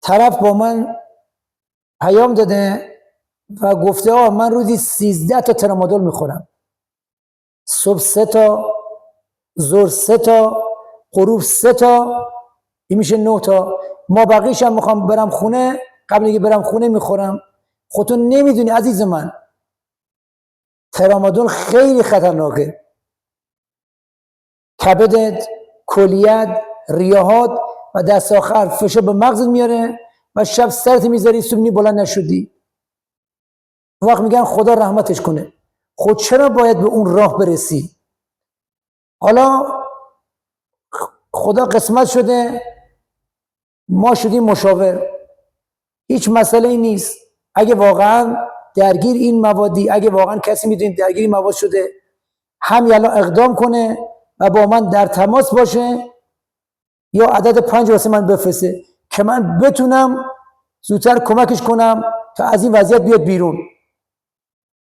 طرف با من پیام داده و گفته من روزی 13 تا ترامادول میخورم، صبح 3 تا، ظهر 3 تا، غروب 3 تا، این میشه 9 تا. ما بقیش هم میخوام برم خونه، قبل اینکه برم خونه میخورم. خودتون نمیدونی عزیز من ترامادول خیلی خطرناکه. کبدت، کلیت، ریهات و دست آخر فشار به مغزت میاره و شب سرت میذاری صبح بلند نشدی. وقت میگن خدا رحمتش کنه. خود چرا باید به اون راه برسی؟ حالا خدا قسمت شده ما شدیم مشاور، هیچ مسئله ای نیست. اگه واقعا درگیر این موادی، اگه واقعا کسی میدونید درگیر این مواد شده، هم یلا اقدام کنه و با من در تماس باشه یا عدد 5 واسه من بفرسته که من بتونم زودتر کمکش کنم تا از این وضعیت بیاد بیرون.